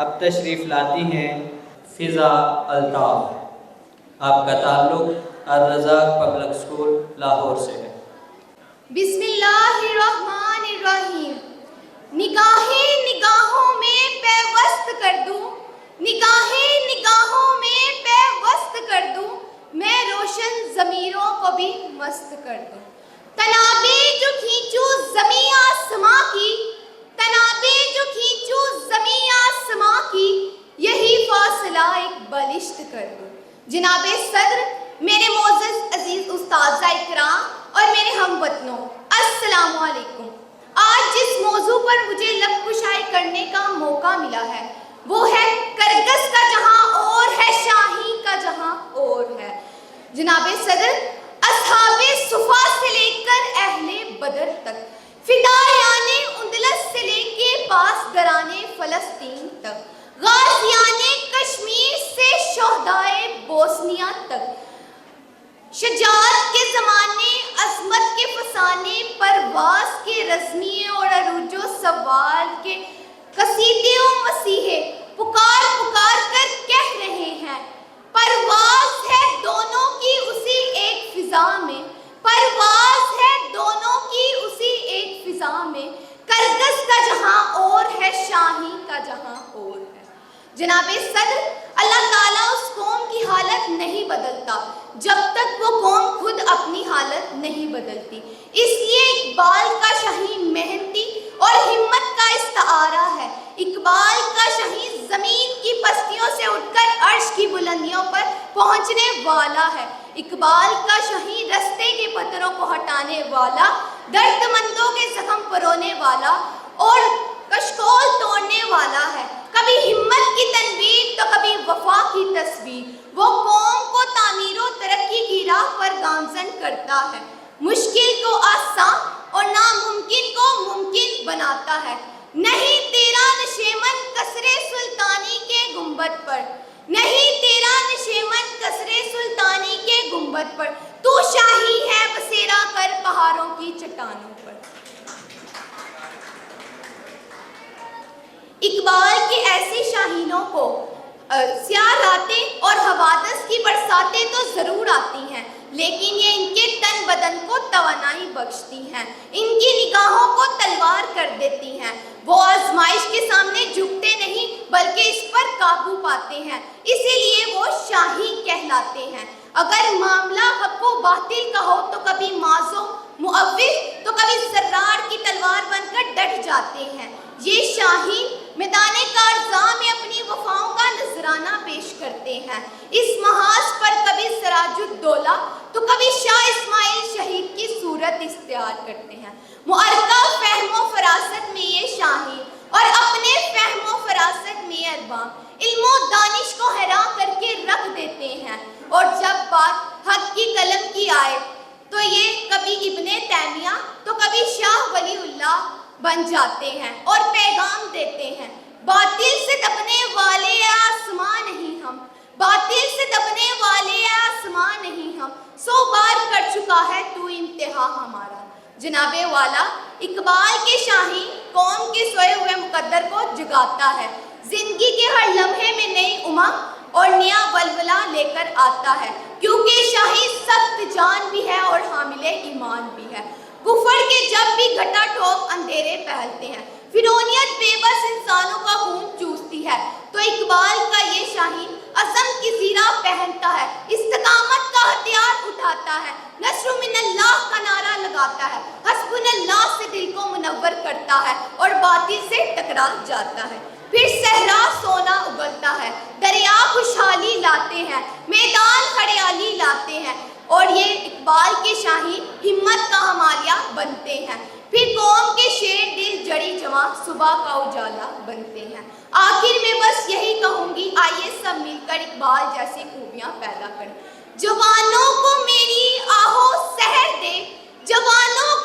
اب تشریف لاتی ہیں فضا الطاف. آپ کا تعلق الرزاق پبلک اسکول لاہور سے ہے. بسم اللہ الرحمن الرحیم. نگاہیں نگاہوں میں پیوست کر دوں، نگاہیں نگاہوں میں پیوست کر دوں، میں روشن ضمیروں کو بھی مست کر دوں. تنابیں جو کھینچوں زمیں آسماں کی، تنابیں جو کھینچوں زمیں آسماں کی، یہی فاصلہ ایک بلشت کر دوں. جناب صدر، میرے معزز عزیز اساتذہ اکرام اور میرے ہم وطنوں، السلام علیکم. آج جس موضوع پر مجھے لب کشائی کرنے کا موقع ملا ہے وہ ہے کرگس کا جہاں اور ہے، شاہی کا جہاں اور ہے. جناب صدر، اصحاب صفا سے لے کر اہل بدر تک، فدائیان اندلس سے لے کے پاسداران فلسطین تک، غازیان کشمیر سے شہدائے بوسنیا تک، شجاعت کے زمانے، عظمت کے فسانے، پرواز کے رزمیے اور عروج و سوال کے قصیدے و مسیحے پکار پکار کر کہہ رہے ہیں، پرواز ہے دونوں کی اسی ایک فضا میں، پرواز ہے دونوں کی اسی ایک فضا میں، کرگس کا جہاں اور ہے، شاہی کا جہاں اور ہے. جناب صدر، اللہ تعالیٰ اس قوم کی حالت نہیں بدلتا جب تک وہ قوم خود اپنی حالت نہیں بدلتی. اس لیے اقبال کا شاہین محنتی اور ہمت کا استعارہ ہے. اقبال کا شاہین زمین کی پستیوں سے اٹھ کر عرش کی بلندیوں پر پہنچنے والا ہے. اقبال کا شاہین رستے کے پتھروں کو ہٹانے والا، درد مندوں کے زخم پرونے والا اور کشکول توڑنے والا ہے. کبھی ہمت کی تنویر تو کبھی وفا کی تصویر، وہ قوم کو تعمیر و ترقی کی راہ پر گامزن کرتا ہے، مشکل کو آسان اور ناممکن کو ممکن بناتا ہے. نہیں تیرا نشیمن قصر سلطانی کے گنبد پر، نہیں تیرا نشیمن قصر سلطانی کے گنبد پر، تو شاہی ہے بسیرا کر پہاڑوں کی چٹانوں پر. اقبال کی ایسی شاہینوں کو سیاہ راتیں اور حوادث کی برساتیں تو ضرور آتی ہیں، لیکن یہ ان کے تن بدن کو توانائی بخشتی ہیں، ان کی نگاہوں کو تلوار کر دیتی ہیں. وہ آزمائش کے سامنے جھکتے نہیں بلکہ اس پر قابو پاتے ہیں، اسی لیے وہ شاہی کہلاتے ہیں. اگر معاملہ حق و باطل کا ہو تو کبھی معزو معوض تو کبھی سرار کی تلوار بن کر ڈٹ جاتے ہیں. یہ شاہین میدان کارزاں میں اپنی وفاؤں کا نذرانہ پیش کرتے ہیں. اس محاذ پر کبھی سراج الدولہ تو کبھی شاہ اسماعیل شہید کی صورت اختیار کرتے ہیں. معرکہ فہم و فراست میں یہ شاہین اور اپنے فہم و فراست میں ارباب علم و دانش کو حیران کر کے رکھ دیتے ہیں، اور جب بات حق کی قلم کی آئے تو یہ کبھی ابن تیمیہ تو کبھی شاہ ولی اللہ بن جاتے ہیں اور پیغام دیتے ہیں. باطل سے دبنے والے آسمان نہیں ہم، باطل سے دبنے والے آسمان نہیں ہم، 100 بار کر چکا ہے تو انتہا ہمارا. جناب والا، اقبال کے شاہین قوم کے سوئے ہوئے مقدر کو جگاتا ہے، زندگی کے ہر لمحے میں نئی امنگ اور نیا ولولہ لے کر آتا ہے، کیونکہ شاہین سخت جان بھی ہے اور حامل ایمان بھی ہے. کفر کے جب بھی گھٹا ٹھوک اندھیرے پھیلتے ہیں، فرعونیت بے بس انسانوں کا خون چوستی ہے، تو اقبال کا یہ شاہین عزم کی زیرہ پہنتا ہے، استقامت کا ہتھیار اٹھاتا ہے، نصر من اللہ کا نعرہ لگاتا ہے، حسبنا اللہ سے دل کو منور کرتا ہے اور باطل سے ٹکرا جاتا ہے. پھر صحرا سونا اگلتا ہے، دریا خوشحالی لاتے ہیں، میدان ہریالی لاتے ہیں، اور یہ اقبال کے شاہین ہمت کا ہمالیہ بنتے ہیں. پھر قوم کے شیر دل جڑی جوان صبح کا اجالا بنتے ہیں. آخر میں بس یہی کہوں گی، آئیے سب مل کر اقبال جیسی خوبیاں پیدا کریں. جوانوں کو میری آہو سحر دے، جوانوں